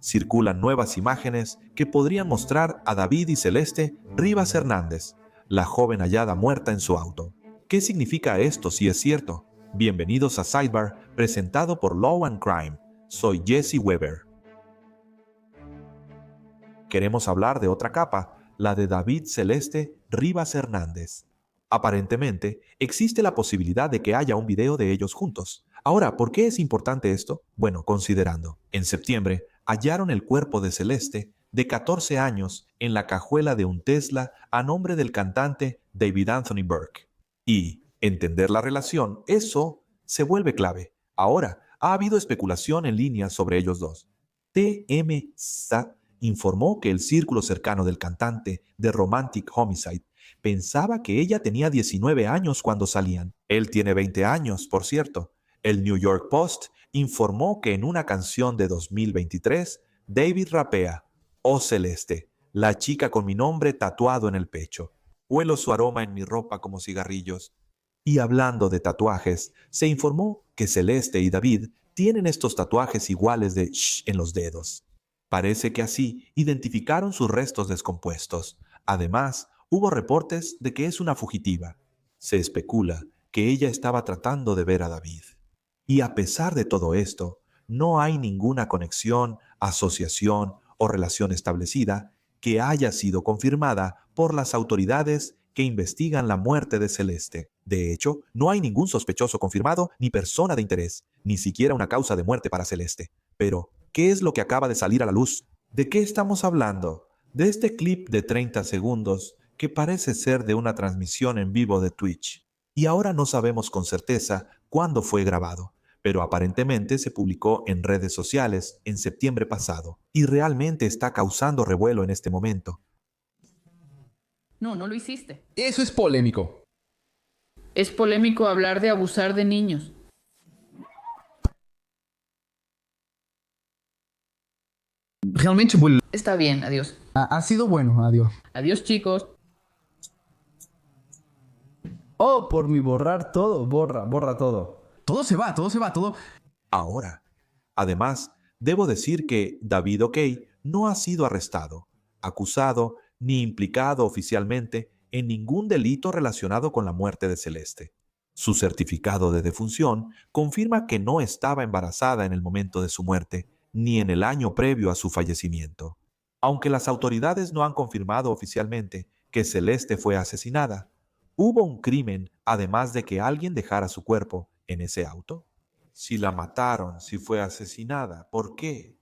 circulan nuevas imágenes que podrían mostrar a David y Celeste Rivas Hernández, la joven hallada muerta en su auto. ¿Qué significa esto si es cierto? Bienvenidos a Sidebar, presentado por Law and Crime. Soy Jesse Weber. Queremos hablar de otra capa, la de David Celeste Rivas Hernández. Aparentemente, existe la posibilidad de que haya un video de ellos juntos. Ahora, ¿por qué es importante esto? Bueno, considerando, en septiembre hallaron el cuerpo de Celeste, de 14 años, en la cajuela de un Tesla a nombre del cantante David Anthony Burke. Y entender la relación, eso se vuelve clave. Ahora, ha habido especulación en línea sobre ellos dos. TMZ informó que el círculo cercano del cantante de Romantic Homicide pensaba que ella tenía 19 años cuando salían. Él tiene 20 años, por cierto. El New York Post informó que en una canción de 2023, David rapea: "Oh Celeste, la chica con mi nombre tatuado en el pecho. Huelo su aroma en mi ropa como cigarrillos". Y hablando de tatuajes, se informó que Celeste y David tienen estos tatuajes iguales de "shh" en los dedos. Parece que así identificaron sus restos descompuestos. Además, hubo reportes de que es una fugitiva. Se especula que ella estaba tratando de ver a David. Y a pesar de todo esto, no hay ninguna conexión, asociación o relación establecida que haya sido confirmada por las autoridades que investigan la muerte de Celeste. De hecho, no hay ningún sospechoso confirmado ni persona de interés, ni siquiera una causa de muerte para Celeste. Pero, ¿qué es lo que acaba de salir a la luz? ¿De qué estamos hablando? De este clip de 30 segundos que parece ser de una transmisión en vivo de Twitch. Y ahora no sabemos con certeza cuándo fue grabado, pero aparentemente se publicó en redes sociales en septiembre pasado y realmente está causando revuelo en este momento. No, no lo hiciste. Eso es polémico. Es polémico hablar de abusar de niños. Realmente Está bien, adiós. ha sido bueno, adiós. Adiós, chicos. Oh, por mi borrar todo, borra todo. Todo se va, todo. Ahora, además, debo decir que David O'Kay no ha sido arrestado, acusado ni implicado oficialmente en ningún delito relacionado con la muerte de Celeste. Su certificado de defunción confirma que no estaba embarazada en el momento de su muerte, ni en el año previo a su fallecimiento. Aunque las autoridades no han confirmado oficialmente que Celeste fue asesinada, ¿hubo un crimen además de que alguien dejara su cuerpo en ese auto? Si la mataron, si fue asesinada, ¿por qué?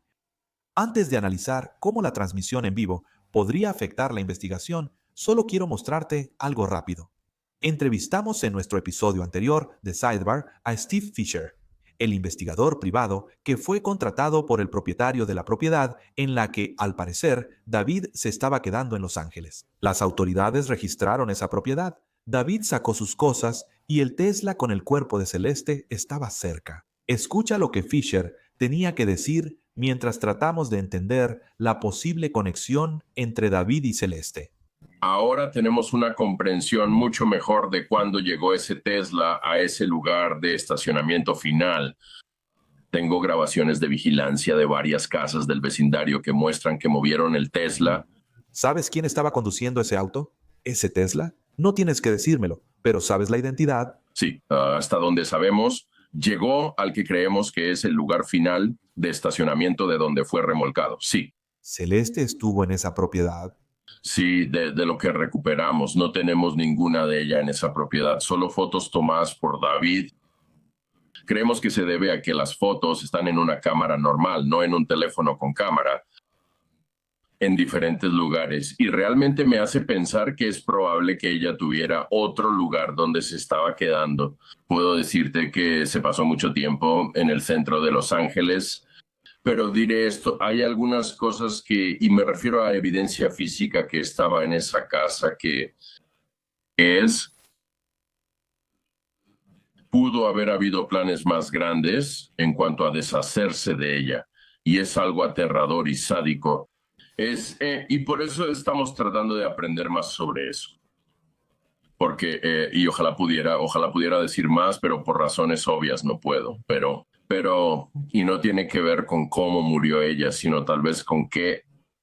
Antes de analizar cómo la transmisión en vivo podría afectar la investigación, solo quiero mostrarte algo rápido. Entrevistamos en nuestro episodio anterior de Sidebar a Steve Fisher, el investigador privado que fue contratado por el propietario de la propiedad en la que, al parecer, David se estaba quedando en Los Ángeles. Las autoridades registraron esa propiedad. David sacó sus cosas y el Tesla con el cuerpo de Celeste estaba cerca. Escucha lo que Fisher tenía que decir mientras tratamos de entender la posible conexión entre David y Celeste. Ahora tenemos una comprensión mucho mejor de cuándo llegó ese Tesla a ese lugar de estacionamiento final. Tengo grabaciones de vigilancia de varias casas del vecindario que muestran que movieron el Tesla. ¿Sabes quién estaba conduciendo ese auto? ¿Ese Tesla? No tienes que decírmelo, pero ¿sabes la identidad? Sí, hasta donde sabemos, llegó al que creemos que es el lugar final de estacionamiento de donde fue remolcado. Sí. ¿Celeste estuvo en esa propiedad? Sí, de lo que recuperamos. No tenemos ninguna de ella en esa propiedad, solo fotos tomadas por David. Creemos que se debe a que las fotos están en una cámara normal, no en un teléfono con cámara, en diferentes lugares. Y realmente me hace pensar que es probable que ella tuviera otro lugar donde se estaba quedando. Puedo decirte que se pasó mucho tiempo en el centro de Los Ángeles, pero diré esto, hay algunas cosas que, y me refiero a evidencia física que estaba en esa casa, que pudo haber habido planes más grandes en cuanto a deshacerse de ella, y es algo aterrador y sádico. Y por eso estamos tratando de aprender más sobre eso. Porque, y ojalá pudiera decir más, pero por razones obvias no puedo. Pero y no tiene que ver con cómo murió ella, sino tal vez con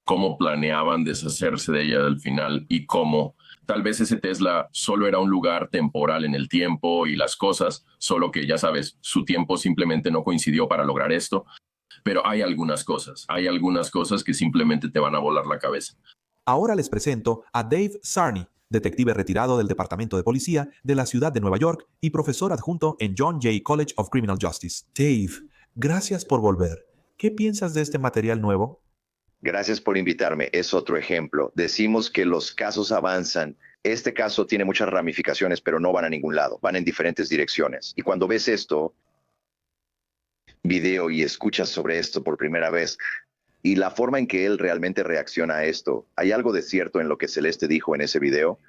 cómo planeaban deshacerse de ella al final y cómo tal vez ese Tesla solo era un lugar temporal en el tiempo y las cosas, solo que ya sabes, su tiempo simplemente no coincidió para lograr esto. Pero hay algunas cosas que simplemente te van a volar la cabeza. Ahora les presento a Dave Sarney, detective retirado del Departamento de Policía de la ciudad de Nueva York y profesor adjunto en John Jay College of Criminal Justice. Dave, gracias por volver. ¿Qué piensas de este material nuevo? Gracias por invitarme. Es otro ejemplo. Decimos que los casos avanzan. Este caso tiene muchas ramificaciones, pero no van a ningún lado. Van en diferentes direcciones. Y cuando ves esto, video y escuchas sobre esto por primera vez, y la forma en que él realmente reacciona a esto, ¿hay algo de cierto en lo que Celeste dijo en ese video?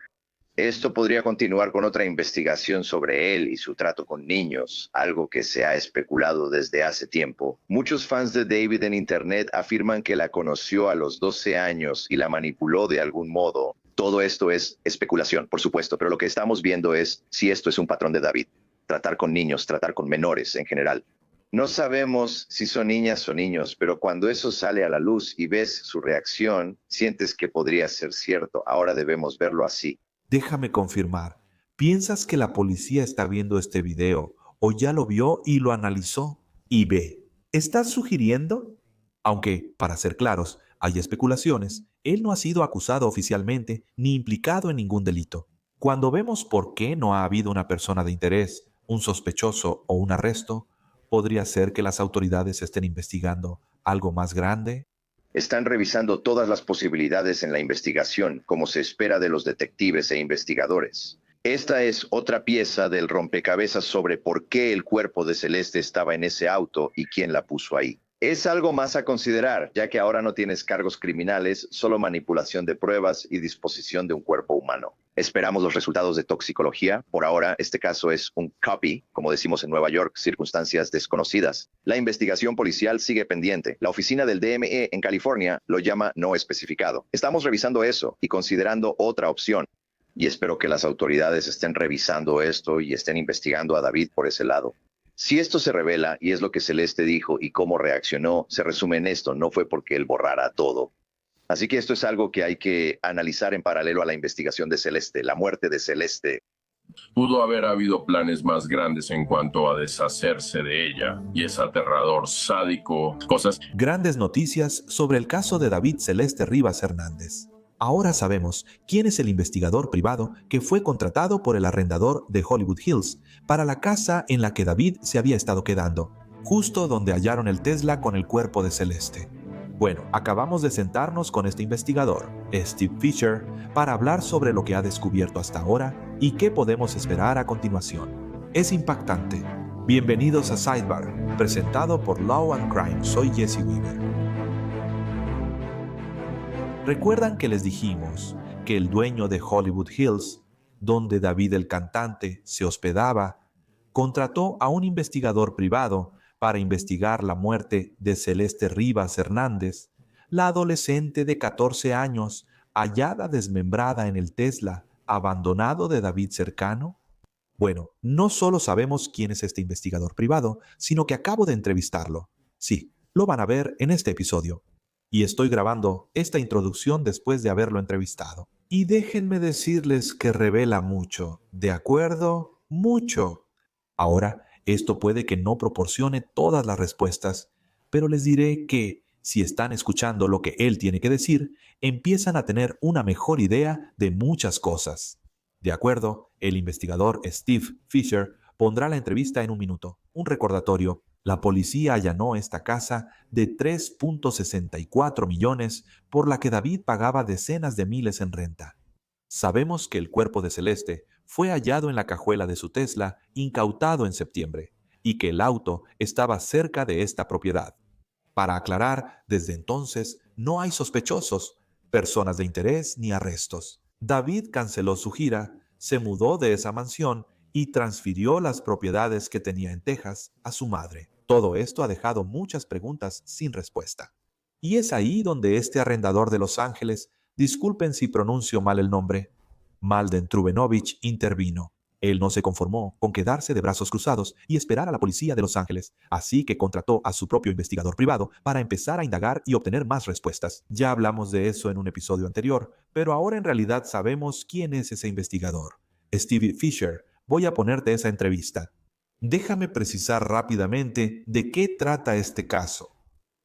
Esto podría continuar con otra investigación sobre él y su trato con niños, algo que se ha especulado desde hace tiempo. Muchos fans de David en Internet afirman que la conoció a los 12 años y la manipuló de algún modo. Todo esto es especulación, por supuesto, pero lo que estamos viendo es si esto es un patrón de David. Tratar con niños, tratar con menores en general. No sabemos si son niñas o niños, pero cuando eso sale a la luz y ves su reacción, sientes que podría ser cierto. Ahora debemos verlo así. Déjame confirmar. ¿Piensas que la policía está viendo este video o ya lo vio y lo analizó y ve? ¿Estás sugiriendo? Aunque, para ser claros, hay especulaciones, él no ha sido acusado oficialmente ni implicado en ningún delito. Cuando vemos por qué no ha habido una persona de interés, un sospechoso o un arresto, ¿podría ser que las autoridades estén investigando algo más grande? Están revisando todas las posibilidades en la investigación, como se espera de los detectives e investigadores. Esta es otra pieza del rompecabezas sobre por qué el cuerpo de Celeste estaba en ese auto y quién la puso ahí. Es algo más a considerar, ya que ahora no tienes cargos criminales, solo manipulación de pruebas y disposición de un cuerpo humano. Esperamos los resultados de toxicología. Por ahora, este caso es un copy, como decimos en Nueva York, circunstancias desconocidas. La investigación policial sigue pendiente. La oficina del DME en California lo llama no especificado. Estamos revisando eso y considerando otra opción. Y espero que las autoridades estén revisando esto y estén investigando a David por ese lado. Si esto se revela, y es lo que Celeste dijo y cómo reaccionó, se resume en esto, no fue porque él borrara todo. Así que esto es algo que hay que analizar en paralelo a la investigación de Celeste, la muerte de Celeste. Pudo haber habido planes más grandes en cuanto a deshacerse de ella, y es aterrador, sádico, cosas. Grandes noticias sobre el caso de David Celeste Rivas Hernández. Ahora sabemos quién es el investigador privado que fue contratado por el arrendador de Hollywood Hills para la casa en la que David se había estado quedando, justo donde hallaron el Tesla con el cuerpo de Celeste. Bueno, acabamos de sentarnos con este investigador, Steve Fisher, para hablar sobre lo que ha descubierto hasta ahora y qué podemos esperar a continuación. Es impactante. Bienvenidos a Sidebar, presentado por Law and Crime. Soy Jesse Weaver. ¿Recuerdan que les dijimos que el dueño de Hollywood Hills, donde David el cantante se hospedaba, contrató a un investigador privado para investigar la muerte de Celeste Rivas Hernández, la adolescente de 14 años hallada desmembrada en el Tesla abandonado de David cercano? Bueno, no solo sabemos quién es este investigador privado, sino que acabo de entrevistarlo. Sí, lo van a ver en este episodio. Y estoy grabando esta introducción después de haberlo entrevistado. Y déjenme decirles que revela mucho, ¿de acuerdo? Mucho. Ahora, esto puede que no proporcione todas las respuestas, pero les diré que, si están escuchando lo que él tiene que decir, empiezan a tener una mejor idea de muchas cosas. De acuerdo, el investigador Steve Fisher pondrá la entrevista en un minuto. Un recordatorio. La policía allanó esta casa de 3.64 millones por la que David pagaba decenas de miles en renta. Sabemos que el cuerpo de Celeste fue hallado en la cajuela de su Tesla, incautado en septiembre, y que el auto estaba cerca de esta propiedad. Para aclarar, desde entonces no hay sospechosos, personas de interés ni arrestos. David canceló su gira, se mudó de esa mansión y transfirió las propiedades que tenía en Texas a su madre. Todo esto ha dejado muchas preguntas sin respuesta. Y es ahí donde este arrendador de Los Ángeles, disculpen si pronuncio mal el nombre, Malden Trubenovich, intervino. Él no se conformó con quedarse de brazos cruzados y esperar a la policía de Los Ángeles, así que contrató a su propio investigador privado para empezar a indagar y obtener más respuestas. Ya hablamos de eso en un episodio anterior, pero ahora en realidad sabemos quién es ese investigador. Stevie Fisher. Voy a ponerte esa entrevista. Déjame precisar rápidamente de qué trata este caso.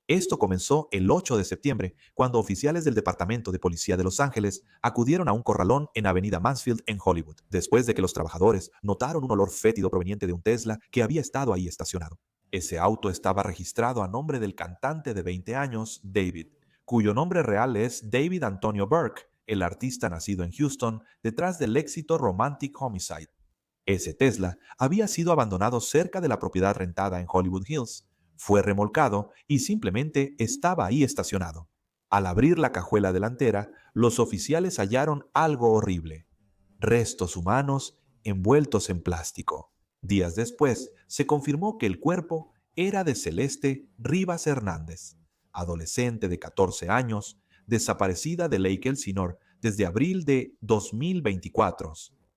Esto comenzó el 8 de septiembre, cuando oficiales del Departamento de Policía de Los Ángeles acudieron a un corralón en Avenida Mansfield en Hollywood, después de que los trabajadores notaron un olor fétido proveniente de un Tesla que había estado ahí estacionado. Ese auto estaba registrado a nombre del cantante de 20 años, David, cuyo nombre real es David Antonio Burke, el artista nacido en Houston detrás del éxito Romantic Homicide. Ese Tesla había sido abandonado cerca de la propiedad rentada en Hollywood Hills. Fue remolcado y simplemente estaba ahí estacionado. Al abrir la cajuela delantera, los oficiales hallaron algo horrible: restos humanos envueltos en plástico. Días después, se confirmó que el cuerpo era de Celeste Rivas Hernández, adolescente de 14 años, desaparecida de Lake Elsinore desde abril de 2024.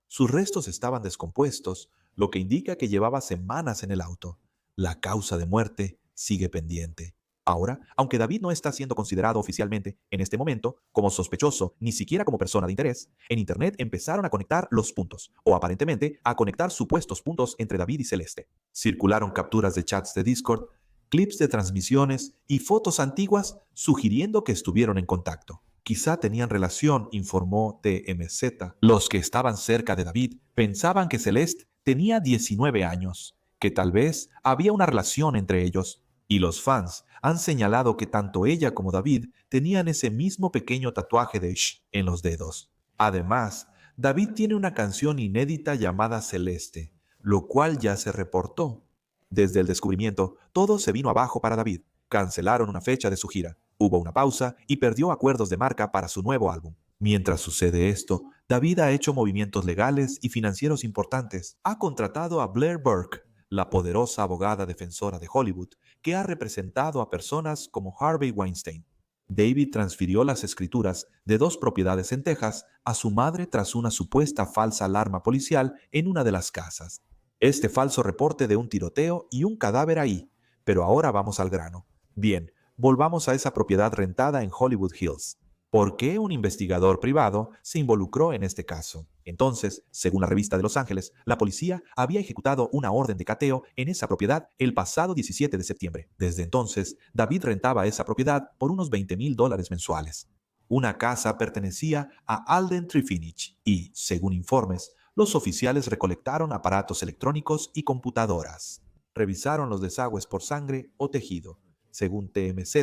Sus restos estaban descompuestos, lo que indica que llevaba semanas en el auto. La causa de muerte sigue pendiente. Ahora, aunque David no está siendo considerado oficialmente en este momento como sospechoso, ni siquiera como persona de interés, en Internet empezaron a conectar los puntos, o aparentemente a conectar supuestos puntos entre David y Celeste. Circularon capturas de chats de Discord, clips de transmisiones y fotos antiguas sugiriendo que estuvieron en contacto. Quizá tenían relación, informó TMZ. Los que estaban cerca de David pensaban que Celeste tenía 19 años, que tal vez había una relación entre ellos. Y los fans han señalado que tanto ella como David tenían ese mismo pequeño tatuaje de Shh en los dedos. Además, David tiene una canción inédita llamada Celeste, lo cual ya se reportó. Desde el descubrimiento, todo se vino abajo para David. Cancelaron una fecha de su gira, hubo una pausa y perdió acuerdos de marca para su nuevo álbum. Mientras sucede esto, David ha hecho movimientos legales y financieros importantes. Ha contratado a Blair Burke, la poderosa abogada defensora de Hollywood, que ha representado a personas como Harvey Weinstein. David transfirió las escrituras de 2 propiedades en Texas a su madre tras una supuesta falsa alarma policial en una de las casas. Este falso reporte de un tiroteo y un cadáver ahí. Pero ahora vamos al grano. Bien, volvamos a esa propiedad rentada en Hollywood Hills. ¿Por qué un investigador privado se involucró en este caso? Entonces, según la revista de Los Ángeles, la policía había ejecutado una orden de cateo en esa propiedad el pasado 17 de septiembre. Desde entonces, David rentaba esa propiedad por unos $20,000 mensuales. Una casa pertenecía a Alden Trifinich y, según informes, los oficiales recolectaron aparatos electrónicos y computadoras. Revisaron los desagües por sangre o tejido. Según TMZ,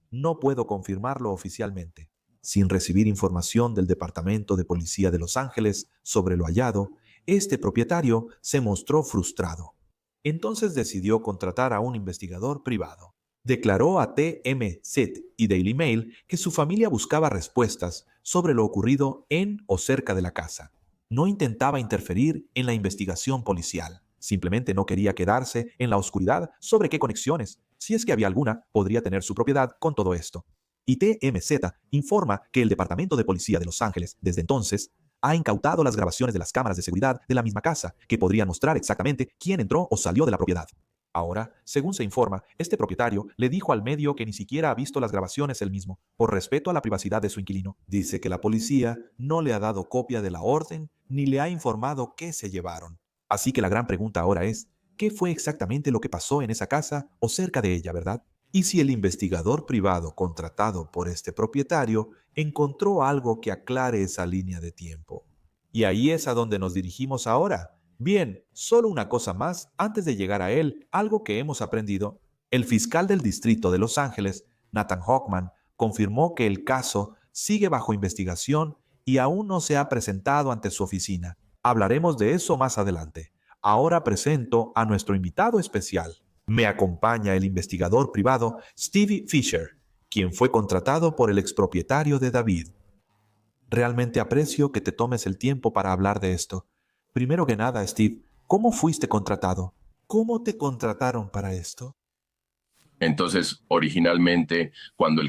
no puedo confirmarlo oficialmente. Sin recibir información del Departamento de Policía de Los Ángeles sobre lo hallado, este propietario se mostró frustrado. Entonces decidió contratar a un investigador privado. Declaró a TMZ y Daily Mail que su familia buscaba respuestas sobre lo ocurrido en o cerca de la casa. No intentaba interferir en la investigación policial. Simplemente no quería quedarse en la oscuridad sobre qué conexiones, si es que había alguna, podría tener su propiedad con todo esto. Y TMZ informa que el Departamento de Policía de Los Ángeles, desde entonces, ha incautado las grabaciones de las cámaras de seguridad de la misma casa, que podrían mostrar exactamente quién entró o salió de la propiedad. Ahora, según se informa, este propietario le dijo al medio que ni siquiera ha visto las grabaciones él mismo, por respeto a la privacidad de su inquilino. Dice que la policía no le ha dado copia de la orden ni le ha informado qué se llevaron. Así que la gran pregunta ahora es, ¿qué fue exactamente lo que pasó en esa casa o cerca de ella, verdad? Y si el investigador privado contratado por este propietario encontró algo que aclare esa línea de tiempo. Y ahí es a donde nos dirigimos ahora. Bien, solo una cosa más antes de llegar a él, algo que hemos aprendido. El fiscal del distrito de Los Ángeles, Nathan Hochman, confirmó que el caso sigue bajo investigación y aún no se ha presentado ante su oficina. Hablaremos de eso más adelante. Ahora presento a nuestro invitado especial. Me acompaña el investigador privado Stevie Fisher, quien fue contratado por el expropietario de David. Realmente aprecio que te tomes el tiempo para hablar de esto. Primero que nada, Steve, ¿cómo fuiste contratado? ¿Cómo te contrataron para esto? Entonces, originalmente, cuando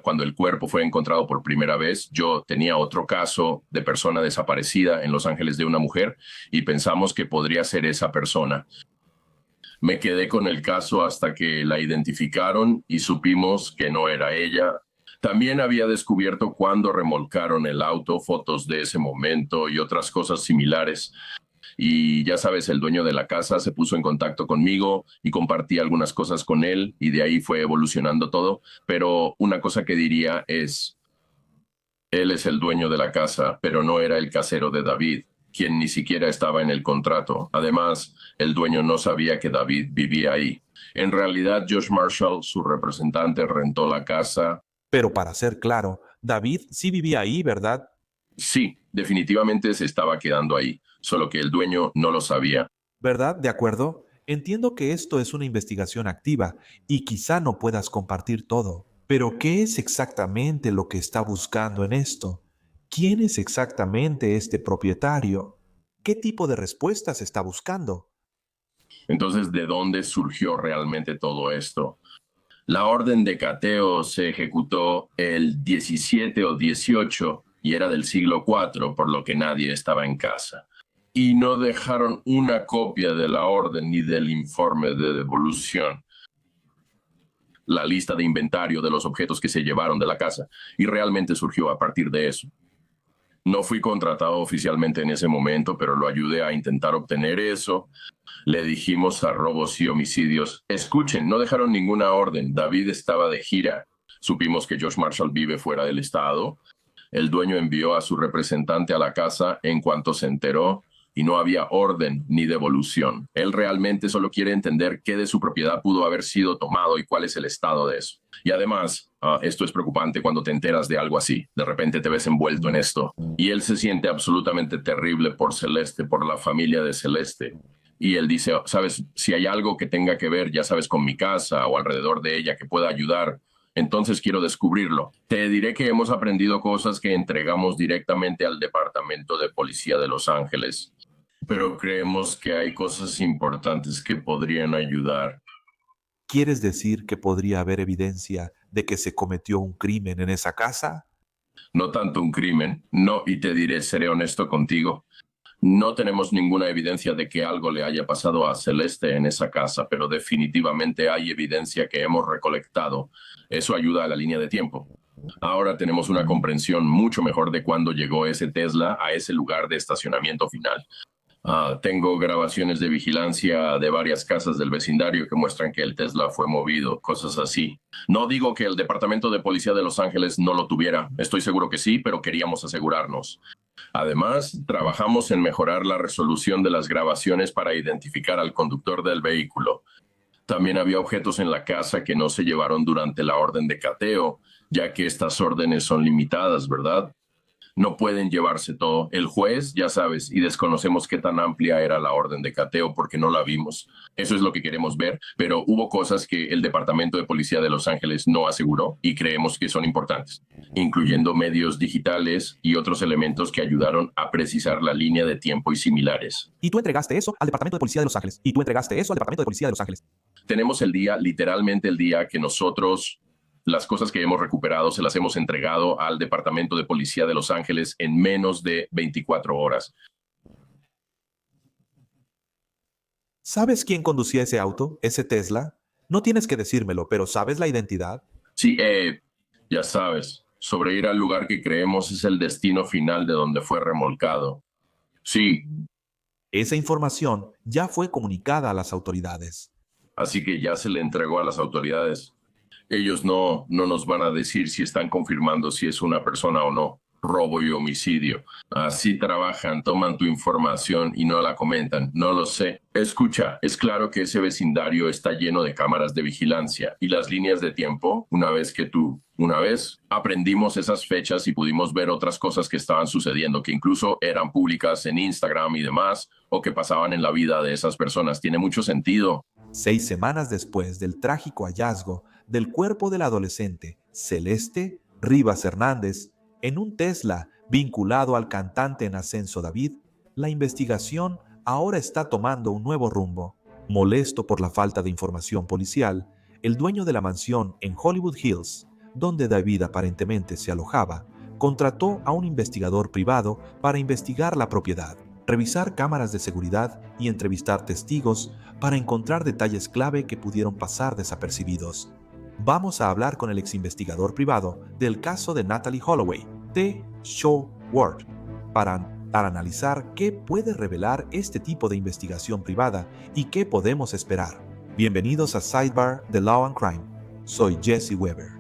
cuando el cuerpo fue encontrado por primera vez, yo tenía otro caso de persona desaparecida en Los Ángeles de una mujer y pensamos que podría ser esa persona. Me quedé con el caso hasta que la identificaron y supimos que no era ella. También había descubierto cuando remolcaron el auto, fotos de ese momento y otras cosas similares. Y ya sabes, el dueño de la casa se puso en contacto conmigo y compartí algunas cosas con él y de ahí fue evolucionando todo. Pero una cosa que diría es, él es el dueño de la casa, pero no era el casero de David, quien ni siquiera estaba en el contrato. Además, el dueño no sabía que David vivía ahí. En realidad, Josh Marshall, su representante, rentó la casa. Pero para ser claro, David sí vivía ahí, ¿verdad? Sí, definitivamente se estaba quedando ahí, solo que el dueño no lo sabía. ¿Verdad? ¿De acuerdo? Entiendo que esto es una investigación activa y quizá no puedas compartir todo. Pero ¿qué es exactamente lo que está buscando en esto? ¿Quién es exactamente este propietario? ¿Qué tipo de respuestas está buscando? Entonces, ¿de dónde surgió realmente todo esto? La orden de cateo se ejecutó el 17 o 18 y era del siglo IV, por lo que nadie estaba en casa. Y no dejaron una copia de la orden ni del informe de devolución. La lista de inventario de los objetos que se llevaron de la casa, y realmente surgió a partir de eso. No fui contratado oficialmente en ese momento, pero lo ayudé a intentar obtener eso. Le dijimos a robos y homicidios, escuchen, no dejaron ninguna orden, David estaba de gira. Supimos que Josh Marshall vive fuera del estado. El dueño envió a su representante a la casa en cuanto se enteró y no había orden ni devolución. Él realmente solo quiere entender qué de su propiedad pudo haber sido tomado y cuál es el estado de eso. Y además, esto es preocupante cuando te enteras de algo así. De repente te ves envuelto en esto. Y él se siente absolutamente terrible por Celeste, por la familia de Celeste. Y él dice, sabes, si hay algo que tenga que ver, ya sabes, con mi casa o alrededor de ella que pueda ayudar, entonces quiero descubrirlo. Te diré que hemos aprendido cosas que entregamos directamente al Departamento de Policía de Los Ángeles, pero creemos que hay cosas importantes que podrían ayudar. ¿Quieres decir que podría haber evidencia de que se cometió un crimen en esa casa? No tanto un crimen, no, y te diré, seré honesto contigo. No tenemos ninguna evidencia de que algo le haya pasado a Celeste en esa casa, pero definitivamente hay evidencia que hemos recolectado. Eso ayuda a la línea de tiempo. Ahora tenemos una comprensión mucho mejor de cuándo llegó ese Tesla a ese lugar de estacionamiento final. Tengo grabaciones de vigilancia de varias casas del vecindario que muestran que el Tesla fue movido, cosas así. No digo que el Departamento de Policía de Los Ángeles no lo tuviera, estoy seguro que sí, pero queríamos asegurarnos. Además, trabajamos en mejorar la resolución de las grabaciones para identificar al conductor del vehículo. También había objetos en la casa que no se llevaron durante la orden de cateo, ya que estas órdenes son limitadas, ¿verdad? No pueden llevarse todo. El juez, ya sabes, y desconocemos qué tan amplia era la orden de cateo porque no la vimos. Eso es lo que queremos ver, pero hubo cosas que el Departamento de Policía de Los Ángeles no aseguró y creemos que son importantes, incluyendo medios digitales y otros elementos que ayudaron a precisar la línea de tiempo y similares. Y tú entregaste eso al Departamento de Policía de Los Ángeles. Y tú entregaste eso al Departamento de Policía de Los Ángeles. Tenemos el día, literalmente el día que nosotros, las cosas que hemos recuperado, se las hemos entregado al Departamento de Policía de Los Ángeles en menos de 24 horas. ¿Sabes quién conducía ese auto, ese Tesla? No tienes que decírmelo, pero ¿sabes la identidad? Sí, ya sabes, sobre ir al lugar que creemos es el destino final de donde fue remolcado. Sí, Esa información ya fue comunicada a las autoridades. así que ya se le entregó a las autoridades. Ellos no nos van a decir si están confirmando si es una persona o no. Robo y homicidio. Así trabajan, toman tu información y no la comentan. No lo sé. Escucha, es claro que ese vecindario está lleno de cámaras de vigilancia y las líneas de tiempo, una vez aprendimos esas fechas y pudimos ver otras cosas que estaban sucediendo, que incluso eran públicas en Instagram y demás, o que pasaban en la vida de esas personas. Tiene mucho sentido. 6 semanas después del trágico hallazgo del cuerpo del adolescente Celeste Rivas Hernández en un Tesla vinculado al cantante en ascenso David, la investigación ahora está tomando un nuevo rumbo. Molesto por la falta de información policial, el dueño de la mansión en Hollywood Hills, donde David aparentemente se alojaba, contrató a un investigador privado para investigar la propiedad, revisar cámaras de seguridad y entrevistar testigos para encontrar detalles clave que pudieron pasar desapercibidos. Vamos a hablar con el ex investigador privado del caso de Natalee Holloway, T. Shaw Ward, para analizar qué puede revelar este tipo de investigación privada y qué podemos esperar. Bienvenidos a Sidebar de Law and Crime. Soy Jesse Weber.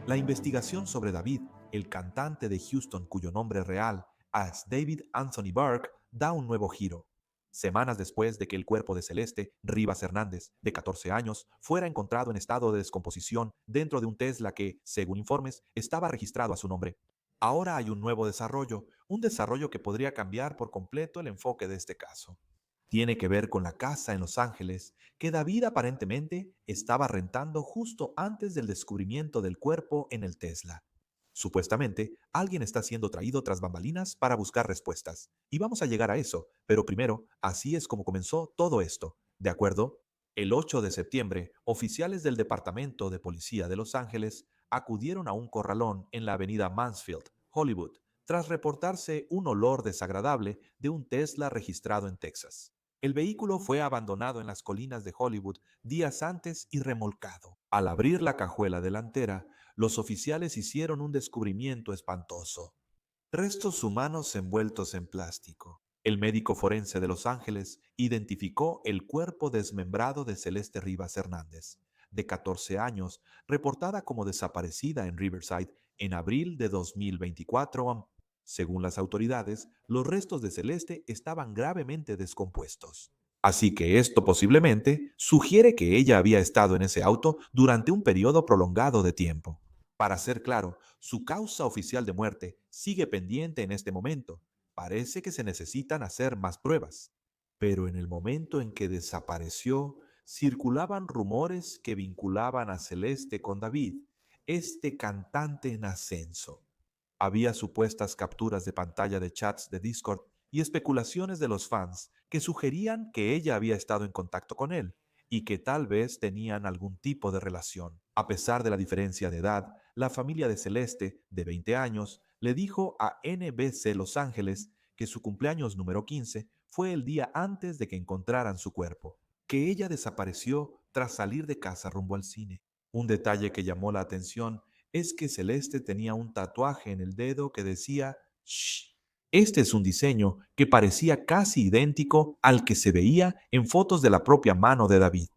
La investigación sobre David, el cantante de Houston cuyo nombre real es David Anthony Burke, da un nuevo giro. Semanas después de que el cuerpo de Celeste Rivas Hernández, de 14 años, fuera encontrado en estado de descomposición dentro de un Tesla que, según informes, estaba registrado a su nombre. Ahora hay un nuevo desarrollo, un desarrollo que podría cambiar por completo el enfoque de este caso. Tiene que ver con la casa en Los Ángeles que David aparentemente estaba rentando justo antes del descubrimiento del cuerpo en el Tesla. Supuestamente, alguien está siendo traído tras bambalinas para buscar respuestas. Y vamos a llegar a eso, pero primero, así es como comenzó todo esto. ¿De acuerdo? El 8 de septiembre, oficiales del Departamento de Policía de Los Ángeles acudieron a un corralón en la avenida Mansfield, Hollywood, tras reportarse un olor desagradable de un Tesla registrado en Texas. El vehículo fue abandonado en las colinas de Hollywood días antes y remolcado. Al abrir la cajuela delantera, los oficiales hicieron un descubrimiento espantoso. Restos humanos envueltos en plástico. El médico forense de Los Ángeles identificó el cuerpo desmembrado de Celeste Rivas Hernández, de 14 años, reportada como desaparecida en Riverside en abril de 2024. Según las autoridades, los restos de Celeste estaban gravemente descompuestos. Así que esto posiblemente sugiere que ella había estado en ese auto durante un periodo prolongado de tiempo. Para ser claro, su causa oficial de muerte sigue pendiente en este momento. Parece que se necesitan hacer más pruebas. Pero en el momento en que desapareció, circulaban rumores que vinculaban a Celeste con David, este cantante en ascenso. Había supuestas capturas de pantalla de chats de Discord y especulaciones de los fans que sugerían que ella había estado en contacto con él y que tal vez tenían algún tipo de relación. A pesar de la diferencia de edad, la familia de Celeste, de 20 años, le dijo a NBC Los Ángeles que su cumpleaños número 15 fue el día antes de que encontraran su cuerpo, que ella desapareció tras salir de casa rumbo al cine. Un detalle que llamó la atención es que Celeste tenía un tatuaje en el dedo que decía "Shh". Este es un diseño que parecía casi idéntico al que se veía en fotos de la propia mano de David.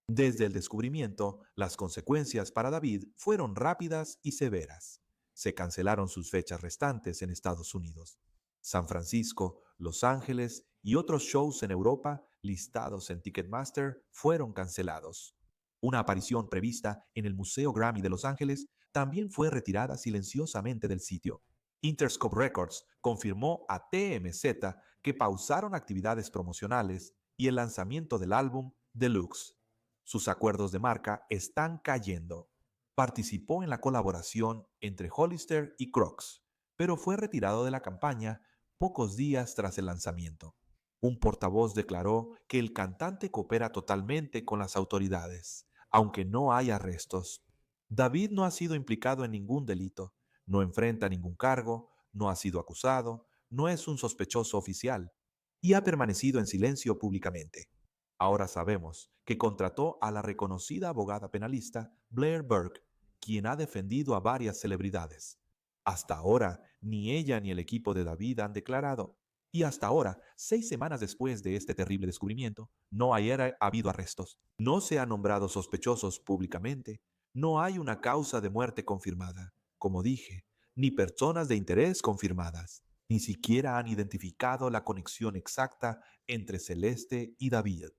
Desde el descubrimiento, las consecuencias para David fueron rápidas y severas. Se cancelaron sus fechas restantes en Estados Unidos. San Francisco, Los Ángeles y otros shows en Europa listados en Ticketmaster fueron cancelados. Una aparición prevista en el Museo Grammy de Los Ángeles también fue retirada silenciosamente del sitio. Interscope Records confirmó a TMZ que pausaron actividades promocionales y el lanzamiento del álbum Deluxe. Sus acuerdos de marca están cayendo. Participó en la colaboración entre Hollister y Crocs, pero fue retirado de la campaña pocos días tras el lanzamiento. Un portavoz declaró que el cantante coopera totalmente con las autoridades, aunque no hay arrestos. David no ha sido implicado en ningún delito, no enfrenta ningún cargo, no ha sido acusado, no es un sospechoso oficial y ha permanecido en silencio públicamente. Ahora sabemos que contrató a la reconocida abogada penalista Blair Burke, quien ha defendido a varias celebridades. Hasta ahora, ni ella ni el equipo de David han declarado. Y hasta ahora, 6 semanas después de este terrible descubrimiento, no ha habido arrestos. No se han nombrado sospechosos públicamente. No hay una causa de muerte confirmada, como dije, ni personas de interés confirmadas. Ni siquiera han identificado la conexión exacta entre Celeste y David.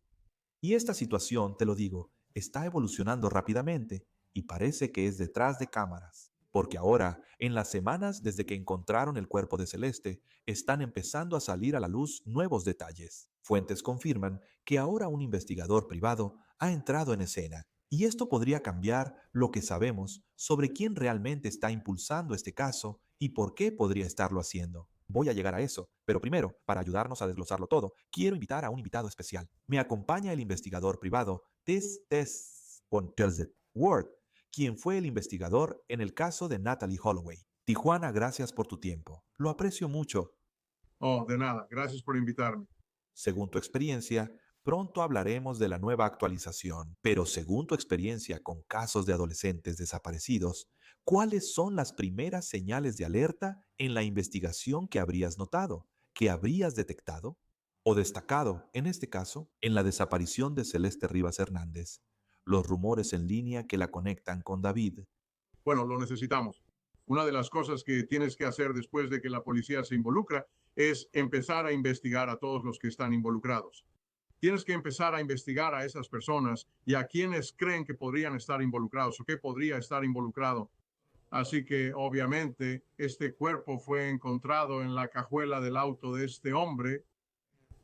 Y esta situación, te lo digo, está evolucionando rápidamente y parece que es detrás de cámaras. Porque ahora, en las semanas desde que encontraron el cuerpo de Celeste, están empezando a salir a la luz nuevos detalles. Fuentes confirman que ahora un investigador privado ha entrado en escena, y esto podría cambiar lo que sabemos sobre quién realmente está impulsando este caso y por qué podría estarlo haciendo. Voy a llegar a eso, pero primero, para ayudarnos a desglosarlo todo, quiero invitar a un invitado especial. Me acompaña el investigador privado Tess Ward, quien fue el investigador en el caso de Natalie Holloway. Tijuana, gracias por tu tiempo. Lo aprecio mucho. Oh, de nada. Gracias por invitarme. Según tu experiencia, pronto hablaremos de la nueva actualización, pero según tu experiencia con casos de adolescentes desaparecidos, ¿cuáles son las primeras señales de alerta en la investigación que habrías notado, que habrías detectado o destacado, en este caso, en la desaparición de Celeste Rivas Hernández? Los rumores en línea que la conectan con David. Bueno, lo necesitamos. Una de las cosas que tienes que hacer después de que la policía se involucra es empezar a investigar a todos los que están involucrados. Tienes que empezar a investigar a esas personas y a quienes creen que podrían estar involucrados o que podría estar involucrado. Así que, obviamente, este cuerpo fue encontrado en la cajuela del auto de este hombre.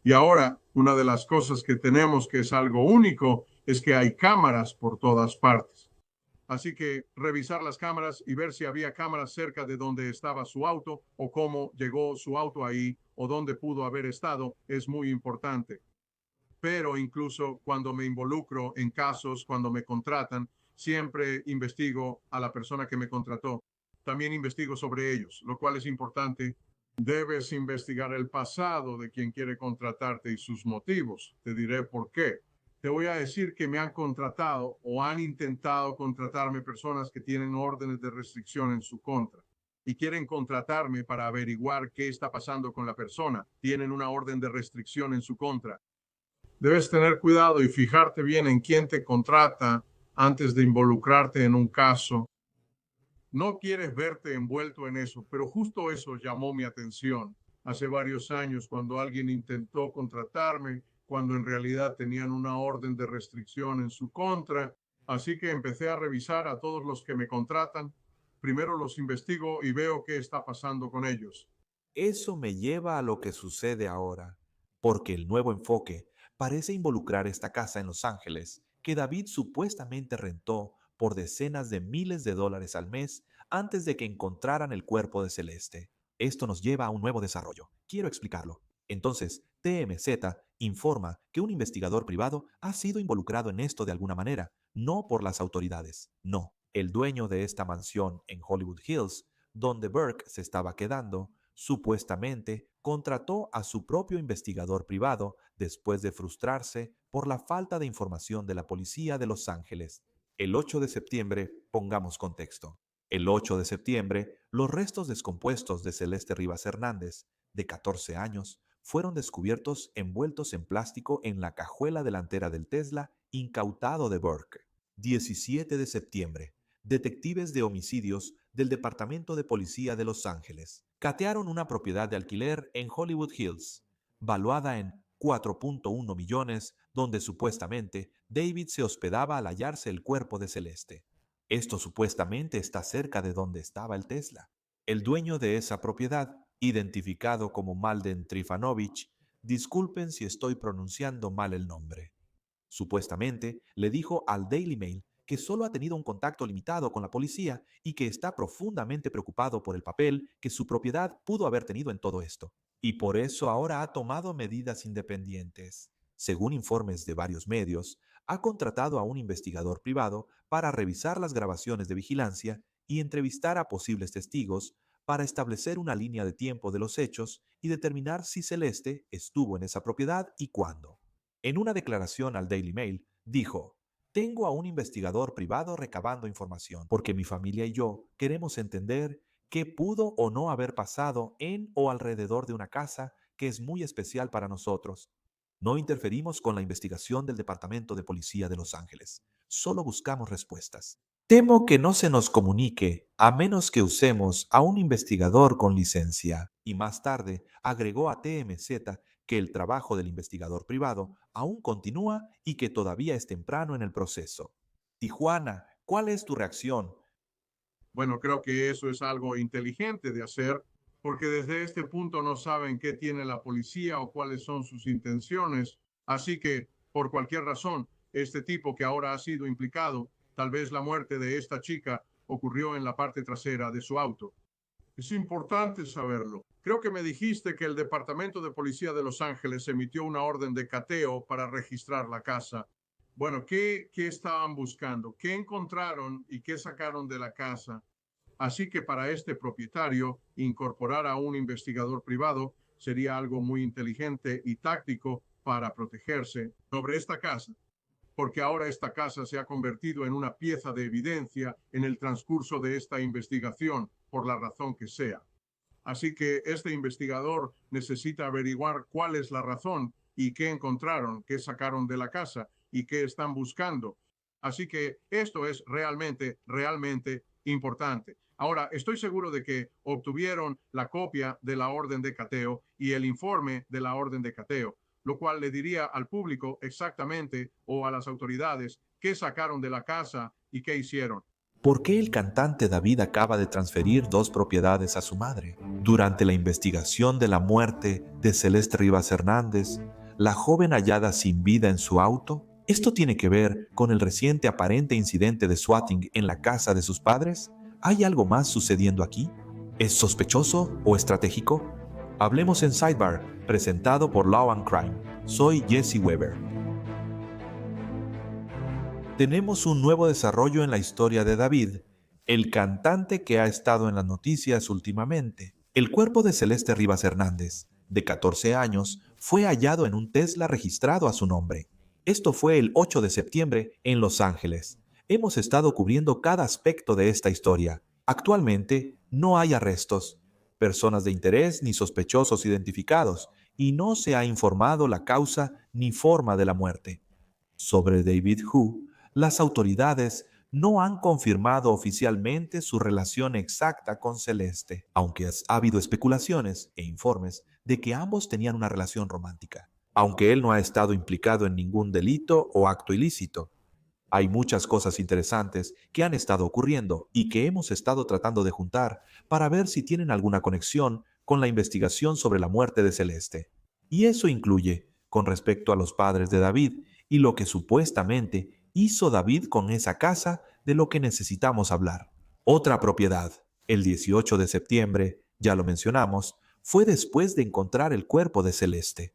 Y ahora, una de las cosas que tenemos que es algo único es que hay cámaras por todas partes. Así que revisar las cámaras y ver si había cámaras cerca de donde estaba su auto o cómo llegó su auto ahí o dónde pudo haber estado es muy importante. Pero incluso cuando me involucro en casos, cuando me contratan, siempre investigo a la persona que me contrató. También investigo sobre ellos, lo cual es importante. Debes investigar el pasado de quien quiere contratarte y sus motivos. Te diré por qué. Te voy a decir que me han contratado o han intentado contratarme personas que tienen órdenes de restricción en su contra y quieren contratarme para averiguar qué está pasando con la persona. Tienen una orden de restricción en su contra. Debes tener cuidado y fijarte bien en quién te contrata antes de involucrarte en un caso. No quieres verte envuelto en eso, pero justo eso llamó mi atención hace varios años cuando alguien intentó contratarme, cuando en realidad tenían una orden de restricción en su contra. Así que empecé a revisar a todos los que me contratan. Primero los investigo y veo qué está pasando con ellos. Eso me lleva a lo que sucede ahora, porque el nuevo enfoque parece involucrar esta casa en Los Ángeles, que David supuestamente rentó por decenas de miles de dólares al mes antes de que encontraran el cuerpo de Celeste. Esto nos lleva a un nuevo desarrollo. Quiero explicarlo. Entonces, TMZ informa que un investigador privado ha sido involucrado en esto de alguna manera, no por las autoridades, no. El dueño de esta mansión en Hollywood Hills, donde Burke se estaba quedando, supuestamente contrató a su propio investigador privado después de frustrarse por la falta de información de la policía de Los Ángeles. El 8 de septiembre, pongamos contexto. El 8 de septiembre, los restos descompuestos de Celeste Rivas Hernández, de 14 años, fueron descubiertos envueltos en plástico en la cajuela delantera del Tesla incautado de Burke. 17 de septiembre, detectives de homicidios del Departamento de Policía de Los Ángeles catearon una propiedad de alquiler en Hollywood Hills, valuada en 4.1 millones, donde supuestamente David se hospedaba al hallarse el cuerpo de Celeste. Esto supuestamente está cerca de donde estaba el Tesla. El dueño de esa propiedad, identificado como Malden Trifanovich, disculpen si estoy pronunciando mal el nombre, supuestamente le dijo al Daily Mail que solo ha tenido un contacto limitado con la policía y que está profundamente preocupado por el papel que su propiedad pudo haber tenido en todo esto. Y por eso ahora ha tomado medidas independientes. Según informes de varios medios, ha contratado a un investigador privado para revisar las grabaciones de vigilancia y entrevistar a posibles testigos para establecer una línea de tiempo de los hechos y determinar si Celeste estuvo en esa propiedad y cuándo. En una declaración al Daily Mail, dijo: tengo a un investigador privado recabando información, porque mi familia y yo queremos entender qué pudo o no haber pasado en o alrededor de una casa que es muy especial para nosotros. No interferimos con la investigación del Departamento de Policía de Los Ángeles. Solo buscamos respuestas. Temo que no se nos comunique a menos que usemos a un investigador con licencia. Y más tarde agregó a TMZ que el trabajo del investigador privado aún continúa y que todavía es temprano en el proceso. Tijuana, ¿cuál es tu reacción? Bueno, creo que eso es algo inteligente de hacer, porque desde este punto no saben qué tiene la policía o cuáles son sus intenciones. Así que, por cualquier razón, este tipo que ahora ha sido implicado, tal vez la muerte de esta chica ocurrió en la parte trasera de su auto. Es importante saberlo. Creo que me dijiste que el Departamento de Policía de Los Ángeles emitió una orden de cateo para registrar la casa. Bueno, ¿qué estaban buscando? ¿Qué encontraron y qué sacaron de la casa? Así que para este propietario, incorporar a un investigador privado sería algo muy inteligente y táctico para protegerse sobre esta casa, porque ahora esta casa se ha convertido en una pieza de evidencia en el transcurso de esta investigación, por la razón que sea. Así que este investigador necesita averiguar cuál es la razón y qué encontraron, qué sacaron de la casa y qué están buscando. Así que esto es realmente importante. Ahora, estoy seguro de que obtuvieron la copia de la orden de cateo y el informe de la orden de cateo, lo cual le diría al público exactamente o a las autoridades qué sacaron de la casa y qué hicieron. ¿Por qué el cantante David acaba de transferir 2 propiedades a su madre? Durante la investigación de la muerte de Celeste Rivas Hernández, la joven hallada sin vida en su auto, ¿esto tiene que ver con el reciente aparente incidente de swatting en la casa de sus padres? ¿Hay algo más sucediendo aquí? ¿Es sospechoso o estratégico? Hablemos en Sidebar, presentado por Law and Crime. Soy Jesse Weber. Tenemos un nuevo desarrollo en la historia de David, el cantante que ha estado en las noticias últimamente. El cuerpo de Celeste Rivas Hernández, de 14 años, fue hallado en un Tesla registrado a su nombre. Esto fue el 8 de septiembre en Los Ángeles. Hemos estado cubriendo cada aspecto de esta historia. Actualmente no hay arrestos, personas de interés ni sospechosos identificados, y no se ha informado la causa ni forma de la muerte. Sobre David Hu, las autoridades no han confirmado oficialmente su relación exacta con Celeste, aunque ha habido especulaciones e informes de que ambos tenían una relación romántica, aunque él no ha estado implicado en ningún delito o acto ilícito. Hay muchas cosas interesantes que han estado ocurriendo y que hemos estado tratando de juntar para ver si tienen alguna conexión con la investigación sobre la muerte de Celeste. Y eso incluye, con respecto a los padres de David y lo que supuestamente hizo David con esa casa, de lo que necesitamos hablar. Otra propiedad, el 18 de septiembre, ya lo mencionamos, fue después de encontrar el cuerpo de Celeste.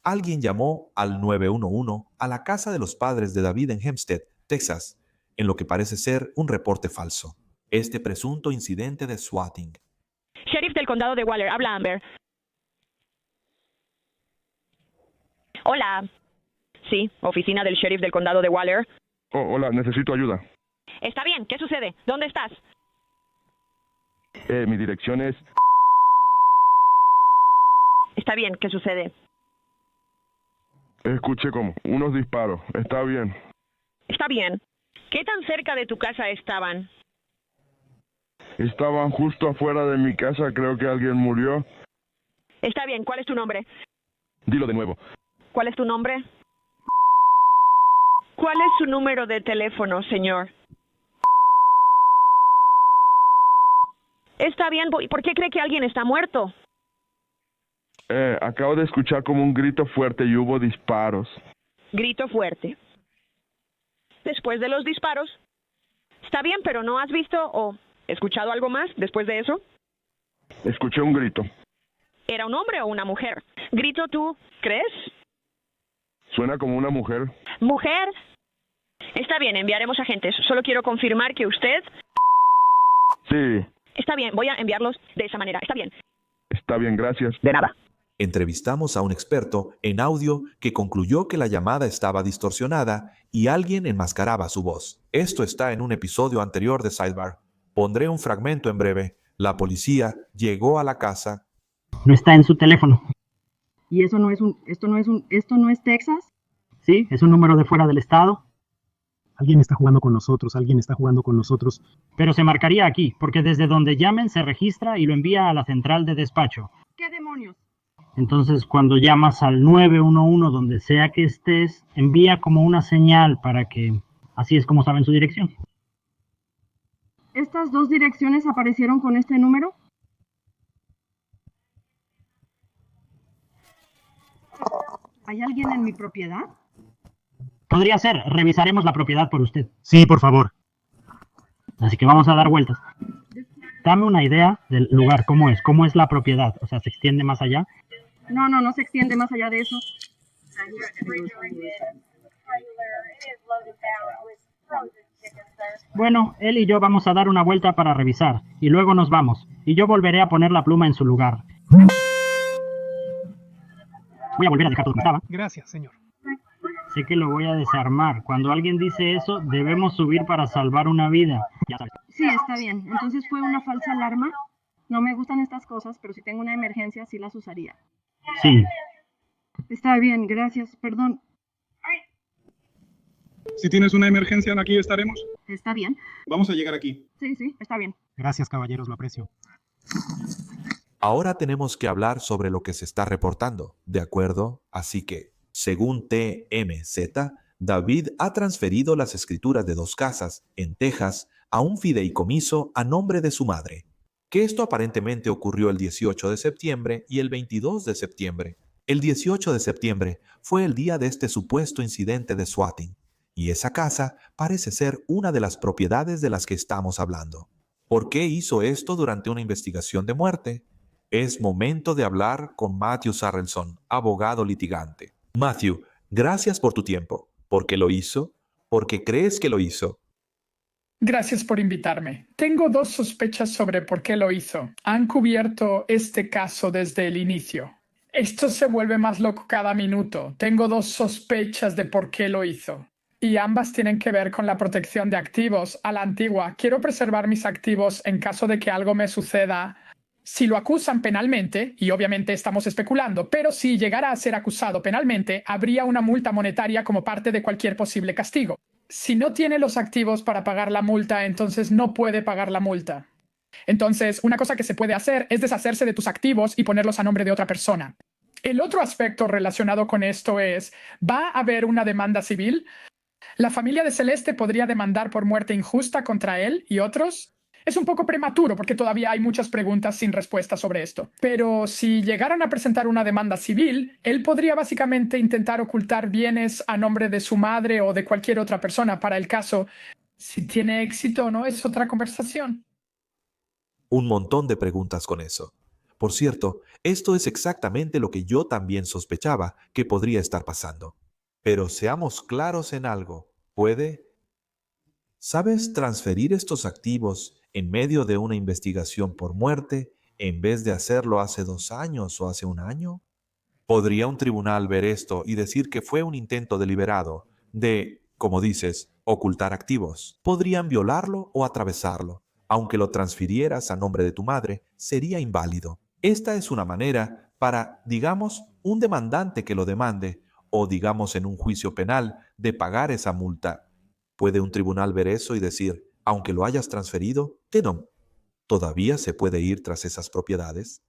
Alguien llamó al 911 a la casa de los padres de David en Hempstead, Texas, en lo que parece ser un reporte falso. Este presunto incidente de swatting. Sheriff del condado de Waller, habla Amber. Hola. Sí, oficina del sheriff del condado de Waller. Oh, hola, necesito ayuda. Está bien, ¿qué sucede? ¿Dónde estás? Mi dirección es... Está bien, ¿qué sucede? Escuché como unos disparos. Está bien. Está bien. ¿Qué tan cerca de tu casa estaban? Estaban justo afuera de mi casa. Creo que alguien murió. Está bien, ¿cuál es tu nombre? Dilo de nuevo. ¿Cuál es tu nombre? ¿Cuál es su número de teléfono, señor? Está bien, ¿por qué cree que alguien está muerto? Acabo de escuchar como un grito fuerte y hubo disparos. Grito fuerte. Después de los disparos. Está bien, pero ¿no has visto o escuchado algo más después de eso? Escuché un grito. ¿Era un hombre o una mujer? Grito, ¿tú crees? Suena como una mujer. ¿Mujer? Está bien, enviaremos agentes. Solo quiero confirmar que usted... Sí. Está bien, voy a enviarlos de esa manera. Está bien. Está bien, gracias. De nada. Entrevistamos a un experto en audio que concluyó que la llamada estaba distorsionada y alguien enmascaraba su voz. Esto está en un episodio anterior de Sidebar. Pondré un fragmento en breve. La policía llegó a la casa. No está en su teléfono. ¿Y esto no es Texas? Sí, es un número de fuera del estado. Alguien está jugando con nosotros. Pero se marcaría aquí, porque desde donde llamen se registra y lo envía a la central de despacho. ¿Qué demonios? Entonces, cuando llamas al 911, donde sea que estés, envía como una señal para que... Así es como saben su dirección. ¿Estas 2 direcciones aparecieron con este número? ¿Hay alguien en mi propiedad? Podría ser. Revisaremos la propiedad por usted. Sí, por favor. Así que vamos a dar vueltas. Dame una idea del lugar, cómo es la propiedad, o sea, ¿se extiende más allá? No se extiende más allá de eso. Bueno, él y yo vamos a dar una vuelta para revisar, y luego nos vamos, y yo volveré a poner la pluma en su lugar. Voy a volver a dejar todo como estaba. Gracias, señor. Sé que lo voy a desarmar. Cuando alguien dice eso, debemos subir para salvar una vida. Ya sabes. Sí, está bien. Entonces fue una falsa alarma. No me gustan estas cosas, pero si tengo una emergencia sí las usaría. Sí. Está bien, gracias. Perdón. Si tienes una emergencia, aquí estaremos. Está bien. Vamos a llegar aquí. Sí, está bien. Gracias, caballeros, lo aprecio. Ahora tenemos que hablar sobre lo que se está reportando, ¿de acuerdo? Así que, según TMZ, David ha transferido las escrituras de 2 casas en Texas a un fideicomiso a nombre de su madre. Que esto aparentemente ocurrió el 18 de septiembre y el 22 de septiembre. El 18 de septiembre fue el día de este supuesto incidente de swatting, y esa casa parece ser una de las propiedades de las que estamos hablando. ¿Por qué hizo esto durante una investigación de muerte? Es momento de hablar con Matthew Sarrelson, abogado litigante. Matthew, gracias por tu tiempo. ¿Por qué lo hizo? ¿Por qué crees que lo hizo? Gracias por invitarme. Tengo 2 sospechas sobre por qué lo hizo. Han cubierto este caso desde el inicio. Esto se vuelve más loco cada minuto. Tengo 2 sospechas de por qué lo hizo. Y ambas tienen que ver con la protección de activos a la antigua. Quiero preservar mis activos en caso de que algo me suceda. Si lo acusan penalmente, y obviamente estamos especulando, pero si llegara a ser acusado penalmente, habría una multa monetaria como parte de cualquier posible castigo. Si no tiene los activos para pagar la multa, entonces no puede pagar la multa. Entonces, una cosa que se puede hacer es deshacerse de tus activos y ponerlos a nombre de otra persona. El otro aspecto relacionado con esto es, ¿va a haber una demanda civil? ¿La familia de Celeste podría demandar por muerte injusta contra él y otros? Es un poco prematuro porque todavía hay muchas preguntas sin respuesta sobre esto. Pero si llegaran a presentar una demanda civil, él podría básicamente intentar ocultar bienes a nombre de su madre o de cualquier otra persona para el caso. Si tiene éxito o no es otra conversación. Un montón de preguntas con eso. Por cierto, esto es exactamente lo que yo también sospechaba que podría estar pasando. Pero seamos claros en algo. ¿Puede? ¿Sabes transferir estos activos en medio de una investigación por muerte en vez de hacerlo hace 2 años o hace 1 año? ¿Podría un tribunal ver esto y decir que fue un intento deliberado de, como dices, ocultar activos? Podrían violarlo o atravesarlo. Aunque lo transfirieras a nombre de tu madre, sería inválido. Esta es una manera para, digamos, un demandante que lo demande o, digamos, en un juicio penal, de pagar esa multa. ¿Puede un tribunal ver eso y decir, aunque lo hayas transferido, que no? ¿Todavía se puede ir tras esas propiedades?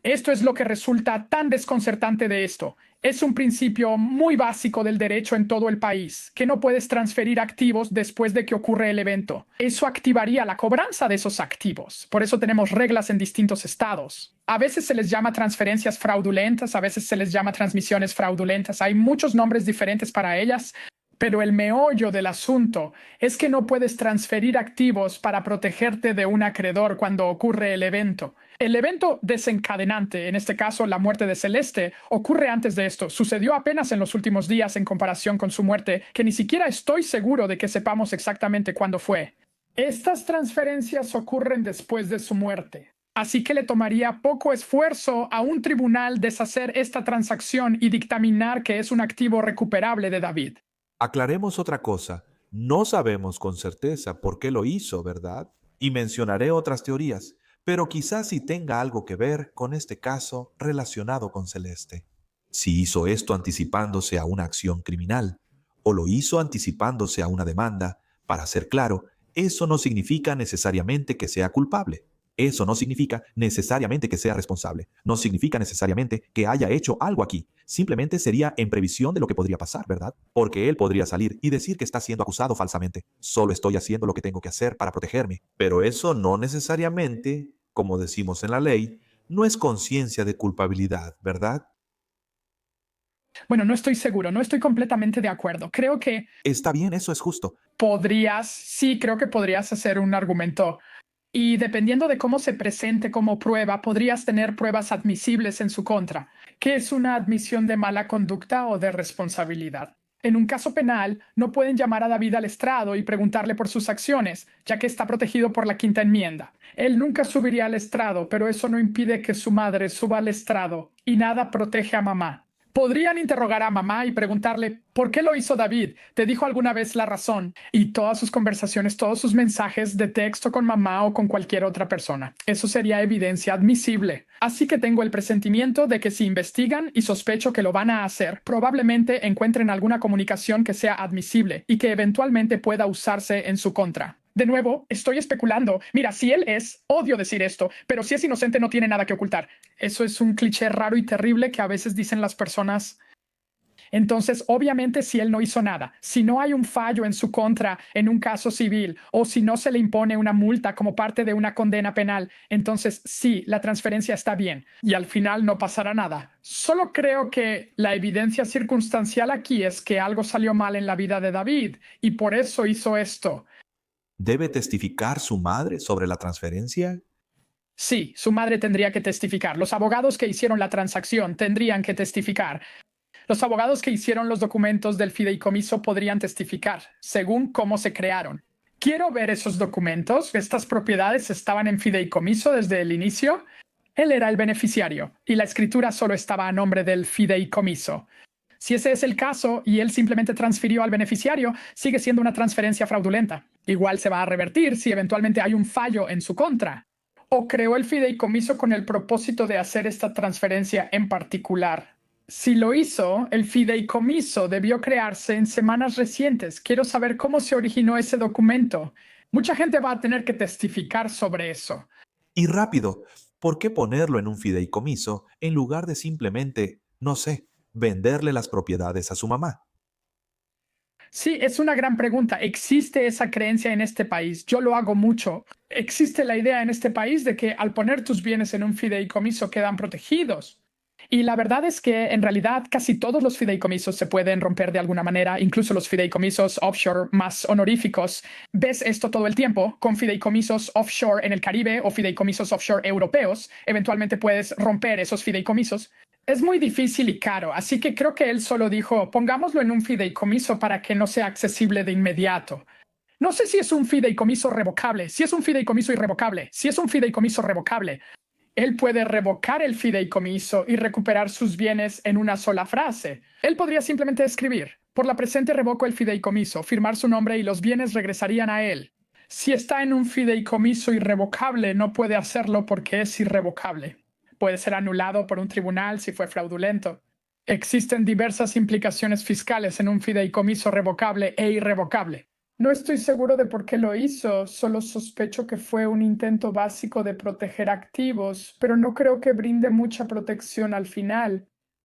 Esto es lo que resulta tan desconcertante de esto. Es un principio muy básico del derecho en todo el país, que no puedes transferir activos después de que ocurre el evento. Eso activaría la cobranza de esos activos. Por eso tenemos reglas en distintos estados. A veces se les llama transferencias fraudulentas, a veces se les llama transmisiones fraudulentas. Hay muchos nombres diferentes para ellas. Pero el meollo del asunto es que no puedes transferir activos para protegerte de un acreedor cuando ocurre el evento. El evento desencadenante, en este caso la muerte de Celeste, ocurre antes de esto. Sucedió apenas en los últimos días en comparación con su muerte, que ni siquiera estoy seguro de que sepamos exactamente cuándo fue. Estas transferencias ocurren después de su muerte. Así que le tomaría poco esfuerzo a un tribunal deshacer esta transacción y dictaminar que es un activo recuperable de David. Aclaremos otra cosa. No sabemos con certeza por qué lo hizo, ¿verdad? Y mencionaré otras teorías, pero quizás sí tenga algo que ver con este caso relacionado con Celeste. Si hizo esto anticipándose a una acción criminal, o lo hizo anticipándose a una demanda, para ser claro, eso no significa necesariamente que sea culpable. Eso no significa necesariamente que sea responsable. No significa necesariamente que haya hecho algo aquí. Simplemente sería en previsión de lo que podría pasar, ¿verdad? Porque él podría salir y decir que está siendo acusado falsamente. Solo estoy haciendo lo que tengo que hacer para protegerme. Pero eso no necesariamente, como decimos en la ley, no es conciencia de culpabilidad, ¿verdad? Bueno, no estoy seguro, no estoy completamente de acuerdo. Creo que... Está bien, eso es justo. Sí, creo que podrías hacer un argumento Y dependiendo de cómo se presente como prueba, podrías tener pruebas admisibles en su contra, que es una admisión de mala conducta o de responsabilidad. En un caso penal, no pueden llamar a David al estrado y preguntarle por sus acciones, ya que está protegido por la Quinta Enmienda. Él nunca subiría al estrado, pero eso no impide que su madre suba al estrado, y nada protege a mamá. Podrían interrogar a mamá y preguntarle, ¿por qué lo hizo David? ¿Te dijo alguna vez la razón? Y todas sus conversaciones, todos sus mensajes de texto con mamá o con cualquier otra persona. Eso sería evidencia admisible. Así que tengo el presentimiento de que si investigan, y sospecho que lo van a hacer, probablemente encuentren alguna comunicación que sea admisible y que eventualmente pueda usarse en su contra. De nuevo, estoy especulando. Mira, si él es, odio decir esto, pero si es inocente no tiene nada que ocultar. Eso es un cliché raro y terrible que a veces dicen las personas. Entonces, obviamente, si él no hizo nada, si no hay un fallo en su contra en un caso civil o si no se le impone una multa como parte de una condena penal, entonces sí, la transferencia está bien y al final no pasará nada. Solo creo que la evidencia circunstancial aquí es que algo salió mal en la vida de David y por eso hizo esto. ¿Debe testificar su madre sobre la transferencia? Sí, su madre tendría que testificar. Los abogados que hicieron la transacción tendrían que testificar. Los abogados que hicieron los documentos del fideicomiso podrían testificar, según cómo se crearon. Quiero ver esos documentos. ¿Estas propiedades estaban en fideicomiso desde el inicio? Él era el beneficiario, y la escritura solo estaba a nombre del fideicomiso. Si ese es el caso y él simplemente transfirió al beneficiario, sigue siendo una transferencia fraudulenta. Igual se va a revertir si eventualmente hay un fallo en su contra. O creó el fideicomiso con el propósito de hacer esta transferencia en particular. Si lo hizo, el fideicomiso debió crearse en semanas recientes. Quiero saber cómo se originó ese documento. Mucha gente va a tener que testificar sobre eso. Y rápido, ¿por qué ponerlo en un fideicomiso en lugar de simplemente, no sé, venderle las propiedades a su mamá? Sí, es una gran pregunta. ¿Existe esa creencia en este país? Yo lo hago mucho. Existe la idea en este país de que al poner tus bienes en un fideicomiso quedan protegidos. Y la verdad es que en realidad casi todos los fideicomisos se pueden romper de alguna manera, incluso los fideicomisos offshore más honoríficos. Ves esto todo el tiempo con fideicomisos offshore en el Caribe o fideicomisos offshore europeos. Eventualmente puedes romper esos fideicomisos. Es muy difícil y caro, así que creo que él solo dijo, pongámoslo en un fideicomiso para que no sea accesible de inmediato. No sé si es un fideicomiso revocable, si es un fideicomiso irrevocable, si es un fideicomiso revocable. Él puede revocar el fideicomiso y recuperar sus bienes en una sola frase. Él podría simplemente escribir, por la presente revoco el fideicomiso, firmar su nombre y los bienes regresarían a él. Si está en un fideicomiso irrevocable, no puede hacerlo porque es irrevocable. Puede ser anulado por un tribunal si fue fraudulento. Existen diversas implicaciones fiscales en un fideicomiso revocable e irrevocable. No estoy seguro de por qué lo hizo, solo sospecho que fue un intento básico de proteger activos, pero no creo que brinde mucha protección al final.